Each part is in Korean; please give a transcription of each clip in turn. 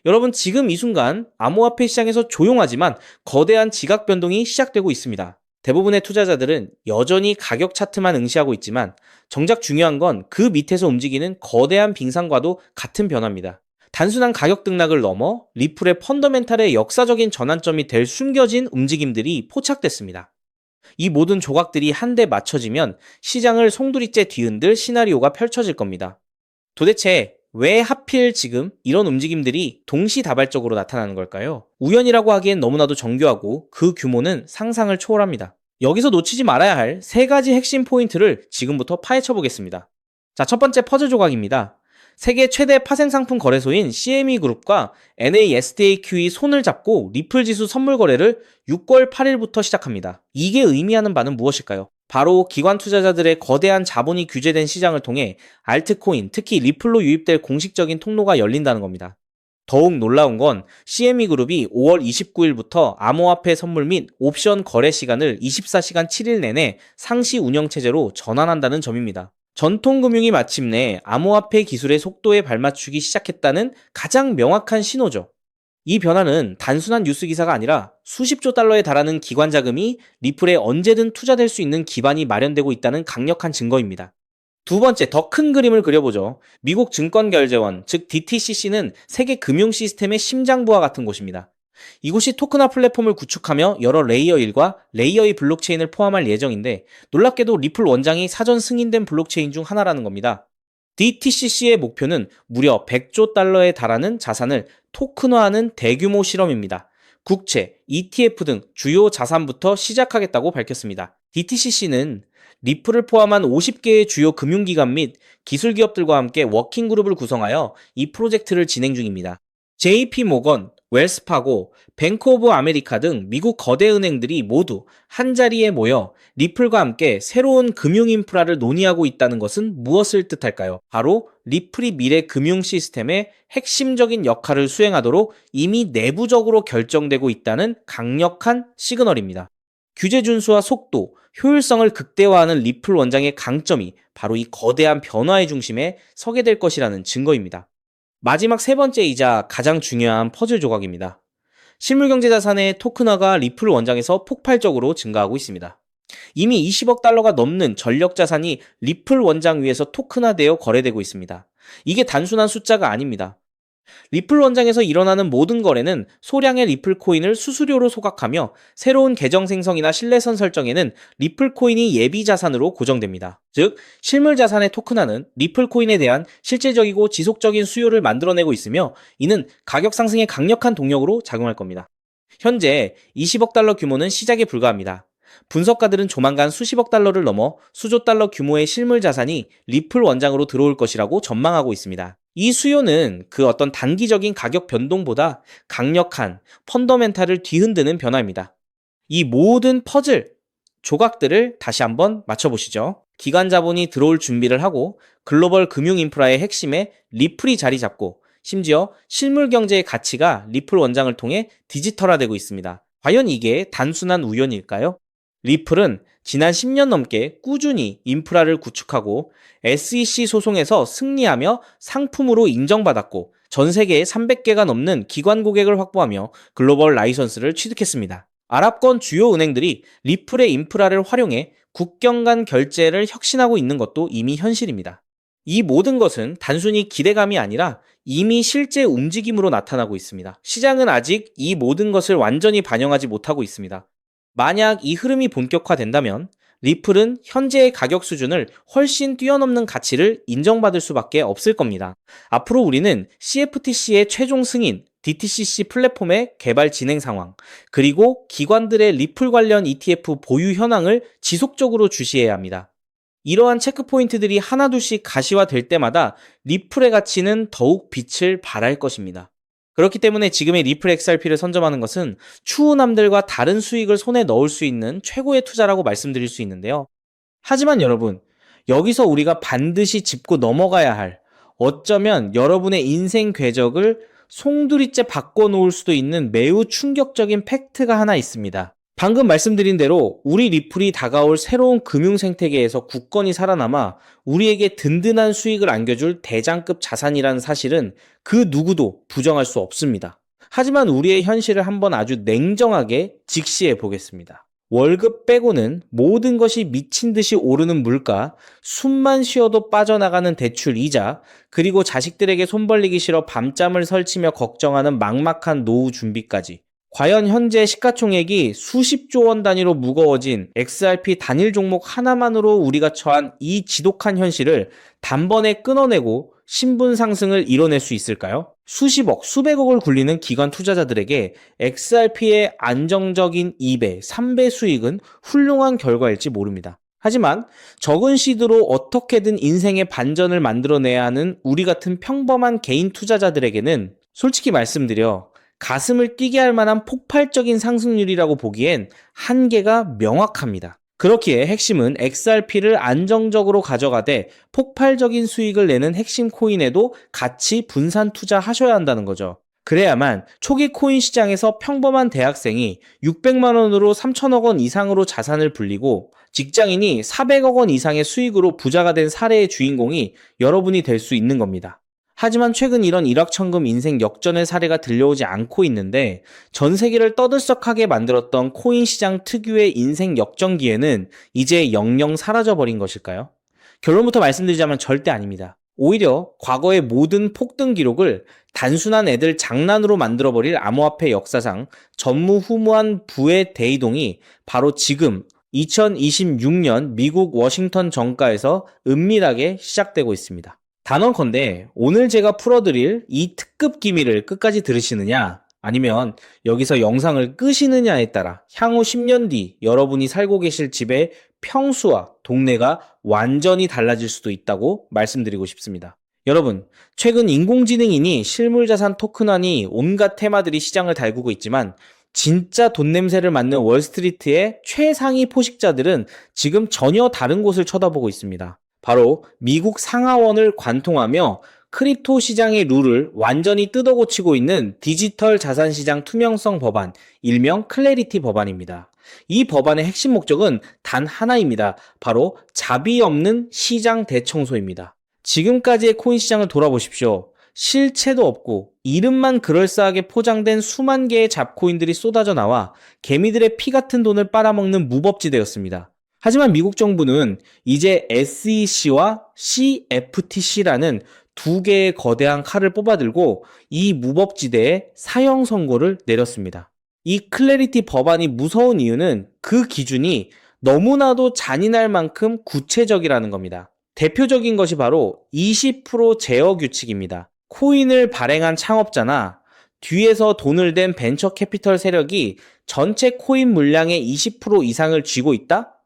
여러분, 지금 이 순간 암호화폐 시장에서 조용하지만 거대한 지각 변동이 시작되고 있습니다. 대부분의 투자자들은 여전히 가격 차트만 응시하고 있지만 정작 중요한 건 그 밑에서 움직이는 거대한 빙상과도 같은 변화입니다. 단순한 가격 등락을 넘어 리플의 펀더멘탈의 역사적인 전환점이 될 숨겨진 움직임들이 포착됐습니다. 이 모든 조각들이 한데 맞춰지면 시장을 송두리째 뒤흔들 시나리오가 펼쳐질 겁니다. 도대체 왜 하필 지금 이런 움직임들이 동시다발적으로 나타나는 걸까요? 우연이라고 하기엔 너무나도 정교하고 그 규모는 상상을 초월합니다. 여기서 놓치지 말아야 할 세 가지 핵심 포인트를 지금부터 파헤쳐 보겠습니다. 자, 첫 번째 퍼즐 조각입니다. 세계 최대 파생상품 거래소인 CME 그룹과 NASDAQ이 손을 잡고 리플 지수 선물 거래를 6월 8일부터 시작합니다. 이게 의미하는 바는 무엇일까요? 바로 기관 투자자들의 거대한 자본이 규제된 시장을 통해 알트코인, 특히 리플로 유입될 공식적인 통로가 열린다는 겁니다. 더욱 놀라운 건 CME 그룹이 5월 29일부터 암호화폐 선물 및 옵션 거래 시간을 24시간 7일 내내 상시 운영 체제로 전환한다는 점입니다. 전통금융이 마침내 암호화폐 기술의 속도에 발맞추기 시작했다는 가장 명확한 신호죠. 이 변화는 단순한 뉴스 기사가 아니라 수십조 달러에 달하는 기관 자금이 리플에 언제든 투자될 수 있는 기반이 마련되고 있다는 강력한 증거입니다. 두 번째, 더 큰 그림을 그려보죠. 미국 증권결제원, 즉 DTCC는 세계 금융 시스템의 심장부와 같은 곳입니다. 이곳이 토큰화 플랫폼을 구축하며 여러 레이어 1과 레이어 2 블록체인을 포함할 예정인데, 놀랍게도 리플 원장이 사전 승인된 블록체인 중 하나라는 겁니다. DTCC의 목표는 무려 100조 달러에 달하는 자산을 토큰화하는 대규모 실험입니다. 국채, ETF 등 주요 자산부터 시작하겠다고 밝혔습니다. DTCC는 리플을 포함한 50개의 주요 금융기관 및 기술기업들과 함께 워킹그룹을 구성하여 이 프로젝트를 진행 중입니다. JP모건, 웰스파고, 뱅크 오브 아메리카 등 미국 거대 은행들이 모두 한자리에 모여 리플과 함께 새로운 금융 인프라를 논의하고 있다는 것은 무엇을 뜻할까요? 바로 리플이 미래 금융 시스템의 핵심적인 역할을 수행하도록 이미 내부적으로 결정되고 있다는 강력한 시그널입니다. 규제 준수와 속도, 효율성을 극대화하는 리플 원장의 강점이 바로 이 거대한 변화의 중심에 서게 될 것이라는 증거입니다. 마지막 세 번째이자 가장 중요한 퍼즐 조각입니다. 실물경제 자산의 토큰화가 리플 원장에서 폭발적으로 증가하고 있습니다. 이미 20억 달러가 넘는 전력 자산이 리플 원장 위에서 토큰화되어 거래되고 있습니다. 이게 단순한 숫자가 아닙니다. 리플 원장에서 일어나는 모든 거래는 소량의 리플 코인을 수수료로 소각하며 새로운 계정 생성이나 신뢰선 설정에는 리플 코인이 예비 자산으로 고정됩니다. 즉, 실물 자산의 토큰화는 리플 코인에 대한 실질적이고 지속적인 수요를 만들어내고 있으며 이는 가격 상승의 강력한 동력으로 작용할 겁니다. 현재 20억 달러 규모는 시작에 불과합니다. 분석가들은 조만간 수십억 달러를 넘어 수조 달러 규모의 실물 자산이 리플 원장으로 들어올 것이라고 전망하고 있습니다. 이 수요는 그 어떤 단기적인 가격 변동보다 강력한 펀더멘탈을 뒤흔드는 변화입니다. 이 모든 퍼즐, 조각들을 다시 한번 맞춰보시죠. 기관 자본이 들어올 준비를 하고 글로벌 금융 인프라의 핵심에 리플이 자리 잡고 심지어 실물 경제의 가치가 리플 원장을 통해 디지털화되고 있습니다. 과연 이게 단순한 우연일까요? 리플은 지난 10년 넘게 꾸준히 인프라를 구축하고 SEC 소송에서 승리하며 상품으로 인정받았고 전 세계에 300개가 넘는 기관 고객을 확보하며 글로벌 라이선스를 취득했습니다. 아랍권 주요 은행들이 리플의 인프라를 활용해 국경 간 결제를 혁신하고 있는 것도 이미 현실입니다. 이 모든 것은 단순히 기대감이 아니라 이미 실제 움직임으로 나타나고 있습니다. 시장은 아직 이 모든 것을 완전히 반영하지 못하고 있습니다. 만약 이 흐름이 본격화된다면 리플은 현재의 가격 수준을 훨씬 뛰어넘는 가치를 인정받을 수밖에 없을 겁니다. 앞으로 우리는 CFTC의 최종 승인, DTCC 플랫폼의 개발 진행 상황, 그리고 기관들의 리플 관련 ETF 보유 현황을 지속적으로 주시해야 합니다. 이러한 체크포인트들이 하나둘씩 가시화될 때마다 리플의 가치는 더욱 빛을 발할 것입니다. 그렇기 때문에 지금의 리플 XRP를 선점하는 것은 추후 남들과 다른 수익을 손에 넣을 수 있는 최고의 투자라고 말씀드릴 수 있는데요. 하지만 여러분, 여기서 우리가 반드시 짚고 넘어가야 할, 어쩌면 여러분의 인생 궤적을 송두리째 바꿔놓을 수도 있는 매우 충격적인 팩트가 하나 있습니다. 방금 말씀드린 대로 우리 리플이 다가올 새로운 금융 생태계에서 굳건히 살아남아 우리에게 든든한 수익을 안겨줄 대장급 자산이라는 사실은 그 누구도 부정할 수 없습니다. 하지만 우리의 현실을 한번 아주 냉정하게 직시해 보겠습니다. 월급 빼고는 모든 것이 미친 듯이 오르는 물가, 숨만 쉬어도 빠져나가는 대출 이자, 그리고 자식들에게 손 벌리기 싫어 밤잠을 설치며 걱정하는 막막한 노후 준비까지. 과연 현재 시가총액이 수십조 원 단위로 무거워진 XRP 단일 종목 하나만으로 우리가 처한 이 지독한 현실을 단번에 끊어내고 신분 상승을 이뤄낼 수 있을까요? 수십억, 수백억을 굴리는 기관 투자자들에게 XRP의 안정적인 2배, 3배 수익은 훌륭한 결과일지 모릅니다. 하지만 적은 시드로 어떻게든 인생의 반전을 만들어내야 하는 우리 같은 평범한 개인 투자자들에게는 솔직히 말씀드려 가슴을 뛰게 할 만한 폭발적인 상승률이라고 보기엔 한계가 명확합니다. 그렇기에 핵심은 XRP를 안정적으로 가져가되 폭발적인 수익을 내는 핵심 코인에도 같이 분산 투자하셔야 한다는 거죠. 그래야만 초기 코인 시장에서 평범한 대학생이 600만 원으로 3천억 원 이상으로 자산을 불리고 직장인이 400억 원 이상의 수익으로 부자가 된 사례의 주인공이 여러분이 될 수 있는 겁니다. 하지만 최근 이런 일확천금 인생 역전의 사례가 들려오지 않고 있는데 전 세계를 떠들썩하게 만들었던 코인 시장 특유의 인생 역전 기회는 이제 영영 사라져버린 것일까요? 결론부터 말씀드리자면 절대 아닙니다. 오히려 과거의 모든 폭등 기록을 단순한 애들 장난으로 만들어버릴 암호화폐 역사상 전무후무한 부의 대이동이 바로 지금 2026년 미국 워싱턴 정가에서 은밀하게 시작되고 있습니다. 단언컨대 오늘 제가 풀어드릴 이 특급 기밀을 끝까지 들으시느냐 아니면 여기서 영상을 끄시느냐에 따라 향후 10년 뒤 여러분이 살고 계실 집의 평수와 동네가 완전히 달라질 수도 있다고 말씀드리고 싶습니다. 여러분, 최근 인공지능이니 실물자산 토큰화니 온갖 테마들이 시장을 달구고 있지만 진짜 돈 냄새를 맡는 월스트리트의 최상위 포식자들은 지금 전혀 다른 곳을 쳐다보고 있습니다. 바로 미국 상하원을 관통하며 크립토 시장의 룰을 완전히 뜯어고치고 있는 디지털 자산시장 투명성 법안, 일명 클래리티 법안입니다. 이 법안의 핵심 목적은 단 하나입니다. 바로 자비 없는 시장 대청소입니다. 지금까지의 코인 시장을 돌아보십시오. 실체도 없고 이름만 그럴싸하게 포장된 수만 개의 잡코인들이 쏟아져 나와 개미들의 피 같은 돈을 빨아먹는 무법지대였습니다. 하지만 미국 정부는 이제 SEC와 CFTC라는 두 개의 거대한 칼을 뽑아들고 이 무법지대에 사형 선고를 내렸습니다. 이 클래리티 법안이 무서운 이유는 그 기준이 너무나도 잔인할 만큼 구체적이라는 겁니다. 대표적인 것이 바로 20% 제어 규칙입니다. 코인을 발행한 창업자나 뒤에서 돈을 댄 벤처 캐피털 세력이 전체 코인 물량의 20% 이상을 쥐고 있다?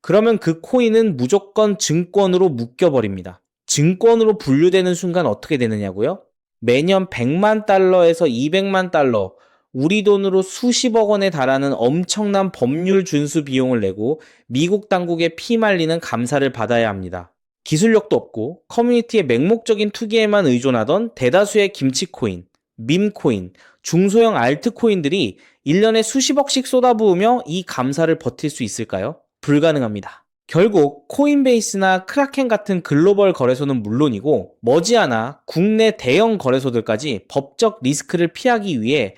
그러면 그 코인은 무조건 증권으로 묶여버립니다. 증권으로 분류되는 순간 어떻게 되느냐고요? 매년 100만 달러에서 200만 달러, 우리 돈으로 수십억 원에 달하는 엄청난 법률 준수 비용을 내고 미국 당국에 피말리는 감사를 받아야 합니다. 기술력도 없고 커뮤니티의 맹목적인 투기에만 의존하던 대다수의 김치코인, 밈코인, 중소형 알트코인들이 1년에 수십억씩 쏟아부으며 이 감사를 버틸 수 있을까요? 불가능합니다. 결국 코인베이스나 크라켄 같은 글로벌 거래소는 물론이고 머지않아 국내 대형 거래소들까지 법적 리스크를 피하기 위해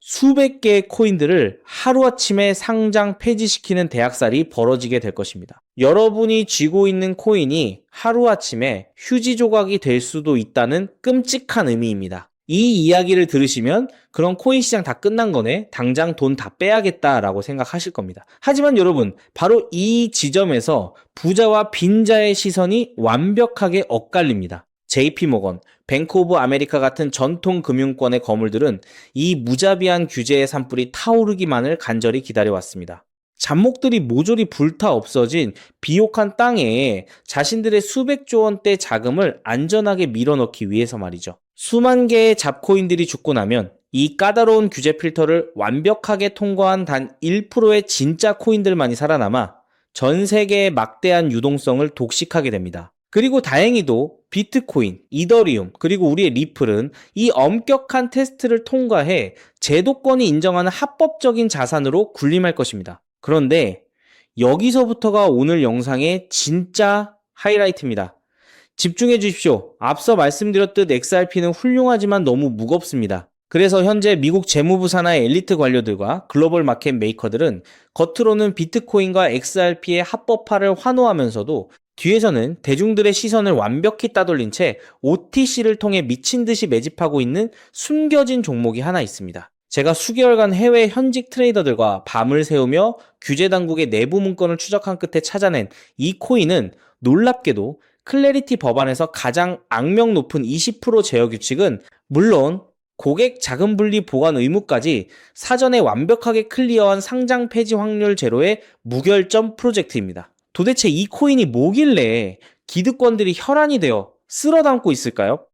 수백 개의 코인들을 하루아침에 상장 폐지시키는 대학살이 벌어지게 될 것입니다. 여러분이 쥐고 있는 코인이 하루아침에 휴지 조각이 될 수도 있다는 끔찍한 의미입니다. 이 이야기를 들으시면 그런 코인 시장 다 끝난 거네, 당장 돈 다 빼야겠다라고 생각하실 겁니다. 하지만 여러분, 바로 이 지점에서 부자와 빈자의 시선이 완벽하게 엇갈립니다. JP모건, 뱅크 오브 아메리카 같은 전통 금융권의 거물들은 이 무자비한 규제의 산불이 타오르기만을 간절히 기다려왔습니다. 잡목들이 모조리 불타 없어진 비옥한 땅에 자신들의 수백조 원대 자금을 안전하게 밀어넣기 위해서 말이죠. 수만 개의 잡코인들이 죽고 나면 이 까다로운 규제 필터를 완벽하게 통과한 단 1%의 진짜 코인들만이 살아남아 전 세계의 막대한 유동성을 독식하게 됩니다. 그리고 다행히도 비트코인, 이더리움, 그리고 우리의 리플은 이 엄격한 테스트를 통과해 제도권이 인정하는 합법적인 자산으로 군림할 것입니다. 그런데 여기서부터가 오늘 영상의 진짜 하이라이트입니다. 집중해 주십시오. 앞서 말씀드렸듯 XRP는 훌륭하지만 너무 무겁습니다. 그래서 현재 미국 재무부 산하의 엘리트 관료들과 글로벌 마켓 메이커들은 겉으로는 비트코인과 XRP의 합법화를 환호하면서도 뒤에서는 대중들의 시선을 완벽히 따돌린 채 OTC를 통해 미친 듯이 매집하고 있는 숨겨진 종목이 하나 있습니다. 제가 수개월간 해외 현직 트레이더들과 밤을 새우며 규제 당국의 내부 문건을 추적한 끝에 찾아낸 이 코인은 놀랍게도 클래리티 법안에서 가장 악명 높은 20% 제어 규칙은 물론 고객 자금 분리 보관 의무까지 사전에 완벽하게 클리어한 상장 폐지 확률 제로의 무결점 프로젝트입니다. 도대체 이 코인이 뭐길래 기득권들이 혈안이 되어 쓸어 담고 있을까요?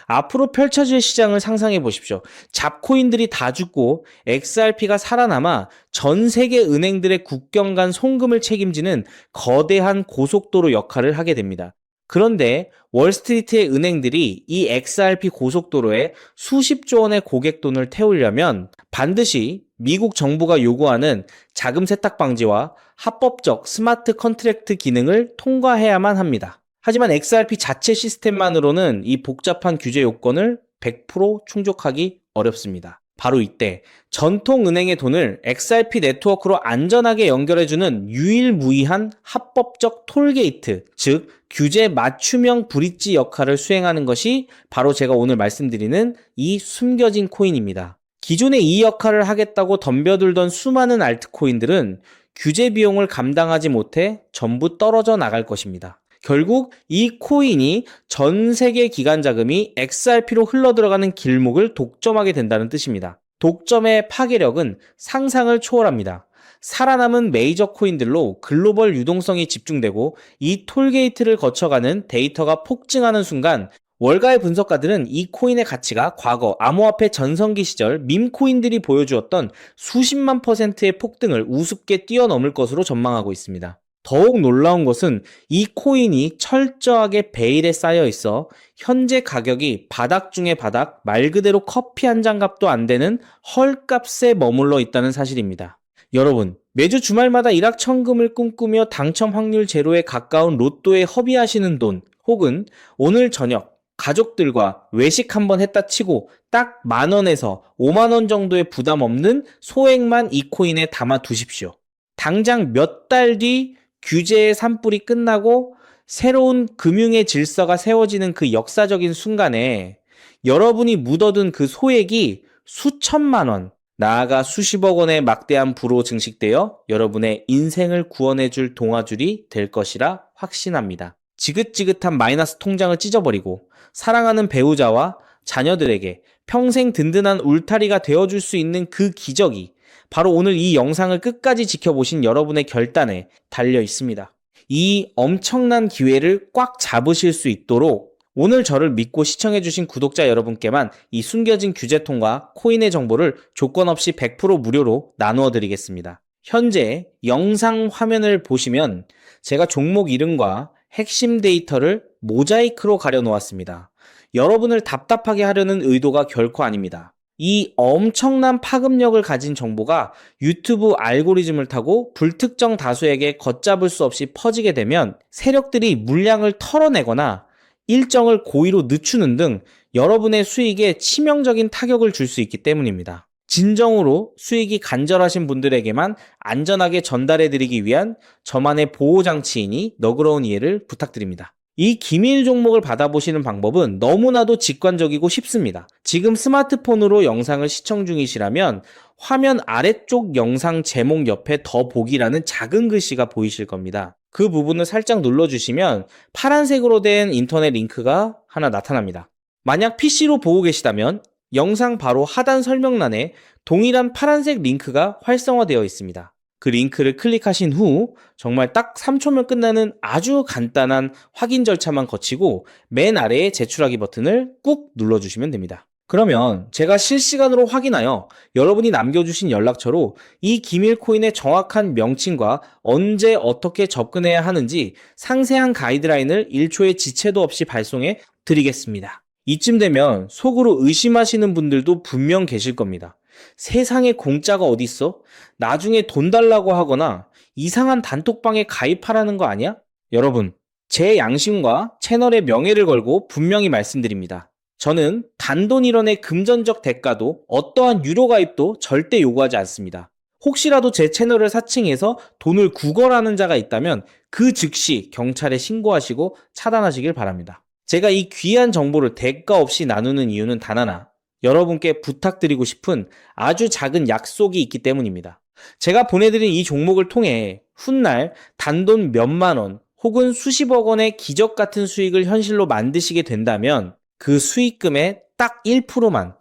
앞으로 펼쳐질 시장을 상상해 보십시오. 잡코인들이 다 죽고 XRP가 살아남아 전 세계 은행들의 국경 간 송금을 책임지는 거대한 고속도로 역할을 하게 됩니다. 그런데 월스트리트의 은행들이 이 XRP 고속도로에 수십조 원의 고객 돈을 태우려면 반드시 미국 정부가 요구하는 자금 세탁 방지와 합법적 스마트 컨트랙트 기능을 통과해야만 합니다. 하지만 XRP 자체 시스템만으로는 이 복잡한 규제 요건을 100% 충족하기 어렵습니다. 바로 이때 전통은행의 돈을 XRP 네트워크로 안전하게 연결해주는 유일무이한 합법적 톨게이트, 즉 규제 맞춤형 브릿지 역할을 수행하는 것이 바로 제가 오늘 말씀드리는 이 숨겨진 코인입니다. 기존에 이 역할을 하겠다고 덤벼들던 수많은 알트코인들은 규제 비용을 감당하지 못해 전부 떨어져 나갈 것입니다. 결국 이 코인이 전 세계 기관 자금이 XRP로 흘러들어가는 길목을 독점하게 된다는 뜻입니다. 독점의 파괴력은 상상을 초월합니다. 살아남은 메이저 코인들로 글로벌 유동성이 집중되고 이 톨게이트를 거쳐가는 데이터가 폭증하는 순간 월가의 분석가들은 이 코인의 가치가 과거 암호화폐 전성기 시절 밈코인들이 보여주었던 수십만 %의 폭등을 우습게 뛰어넘을 것으로 전망하고 있습니다. 더욱 놀라운 것은 이 코인이 철저하게 베일에 쌓여 있어 현재 가격이 바닥 중의 바닥, 말 그대로 커피 한 잔 값도 안 되는 헐값에 머물러 있다는 사실입니다. 여러분, 매주 주말마다 일확천금을 꿈꾸며 당첨 확률 제로에 가까운 로또에 허비하시는 돈, 혹은 오늘 저녁 가족들과 외식 한번 했다 치고 딱 10,000원에서 50,000원 정도의 부담 없는 소액만 이 코인에 담아 두십시오. 당장 몇 달 뒤 규제의 산불이 끝나고 새로운 금융의 질서가 세워지는 그 역사적인 순간에 여러분이 묻어둔 그 소액이 수천만 원, 나아가 수십억 원의 막대한 부로 증식되어 여러분의 인생을 구원해줄 동아줄이 될 것이라 확신합니다. 지긋지긋한 마이너스 통장을 찢어버리고 사랑하는 배우자와 자녀들에게 평생 든든한 울타리가 되어줄 수 있는 그 기적이 바로 오늘 이 영상을 끝까지 지켜보신 여러분의 결단에 달려 있습니다. 이 엄청난 기회를 꽉 잡으실 수 있도록 오늘 저를 믿고 시청해주신 구독자 여러분께만 이 숨겨진 규제통과 코인의 정보를 조건 없이 100% 무료로 나누어 드리겠습니다. 현재 영상 화면을 보시면 제가 종목 이름과 핵심 데이터를 모자이크로 가려 놓았습니다. 여러분을 답답하게 하려는 의도가 결코 아닙니다. 이 엄청난 파급력을 가진 정보가 유튜브 알고리즘을 타고 불특정 다수에게 걷잡을 수 없이 퍼지게 되면 세력들이 물량을 털어내거나 일정을 고의로 늦추는 등 여러분의 수익에 치명적인 타격을 줄 수 있기 때문입니다. 진정으로 수익이 간절하신 분들에게만 안전하게 전달해드리기 위한 저만의 보호장치이니 너그러운 이해를 부탁드립니다. 이 기밀 종목을 받아보시는 방법은 너무나도 직관적이고 쉽습니다. 지금 스마트폰으로 영상을 시청 중이시라면 화면 아래쪽 영상 제목 옆에 더 보기라는 작은 글씨가 보이실 겁니다. 그 부분을 살짝 눌러주시면 파란색으로 된 인터넷 링크가 하나 나타납니다. 만약 PC로 보고 계시다면 영상 바로 하단 설명란에 동일한 파란색 링크가 활성화되어 있습니다. 그 링크를 클릭하신 후 정말 딱 3초면 끝나는 아주 간단한 확인 절차만 거치고 맨 아래에 제출하기 버튼을 꾹 눌러주시면 됩니다. 그러면 제가 실시간으로 확인하여 여러분이 남겨주신 연락처로 이 기밀 코인의 정확한 명칭과 언제 어떻게 접근해야 하는지 상세한 가이드라인을 1초의 지체도 없이 발송해 드리겠습니다. 이쯤 되면 속으로 의심하시는 분들도 분명 계실 겁니다. 세상에 공짜가 어딨어? 나중에 돈 달라고 하거나 이상한 단톡방에 가입하라는 거 아니야? 여러분, 제 양심과 채널의 명예를 걸고 분명히 말씀드립니다. 저는 단돈 1원의 금전적 대가도 어떠한 유료 가입도 절대 요구하지 않습니다. 혹시라도 제 채널을 사칭해서 돈을 구걸하는 자가 있다면 그 즉시 경찰에 신고하시고 차단하시길 바랍니다. 제가 이 귀한 정보를 대가 없이 나누는 이유는 단 하나, 여러분께 부탁드리고 싶은 아주 작은 약속이 있기 때문입니다. 제가 보내드린 이 종목을 통해 훗날 단돈 몇만 원 혹은 수십억 원의 기적 같은 수익을 현실로 만드시게 된다면 그 수익금의 딱 1%만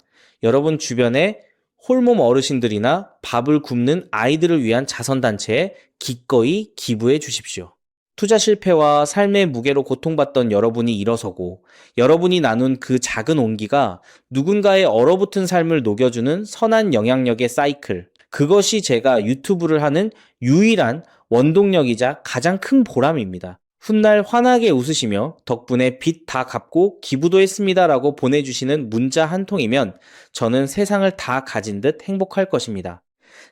여러분 주변에 홀몸 어르신들이나 밥을 굶는 아이들을 위한 자선단체에 기꺼이 기부해 주십시오. 투자 실패와 삶의 무게로 고통받던 여러분이 일어서고 여러분이 나눈 그 작은 온기가 누군가의 얼어붙은 삶을 녹여주는 선한 영향력의 사이클, 그것이 제가 유튜브를 하는 유일한 원동력이자 가장 큰 보람입니다. 훗날 환하게 웃으시며 덕분에 빚 다 갚고 기부도 했습니다 라고 보내주시는 문자 한 통이면 저는 세상을 다 가진 듯 행복할 것입니다.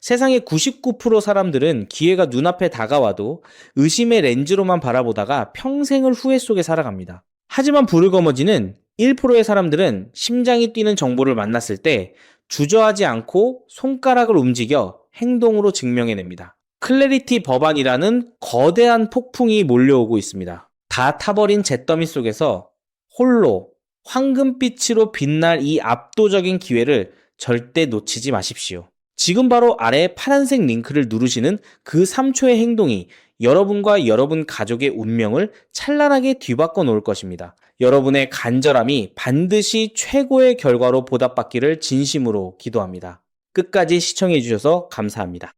세상의 99% 사람들은 기회가 눈앞에 다가와도 의심의 렌즈로만 바라보다가 평생을 후회 속에 살아갑니다. 하지만 불을 거머쥐는 1%의 사람들은 심장이 뛰는 정보를 만났을 때 주저하지 않고 손가락을 움직여 행동으로 증명해냅니다. 클래리티 법안이라는 거대한 폭풍이 몰려오고 있습니다. 다 타버린 잿더미 속에서 홀로 황금빛으로 빛날 이 압도적인 기회를 절대 놓치지 마십시오. 지금 바로 아래 파란색 링크를 누르시는 그 3초의 행동이 여러분과 여러분 가족의 운명을 찬란하게 뒤바꿔 놓을 것입니다. 여러분의 간절함이 반드시 최고의 결과로 보답받기를 진심으로 기도합니다. 끝까지 시청해 주셔서 감사합니다.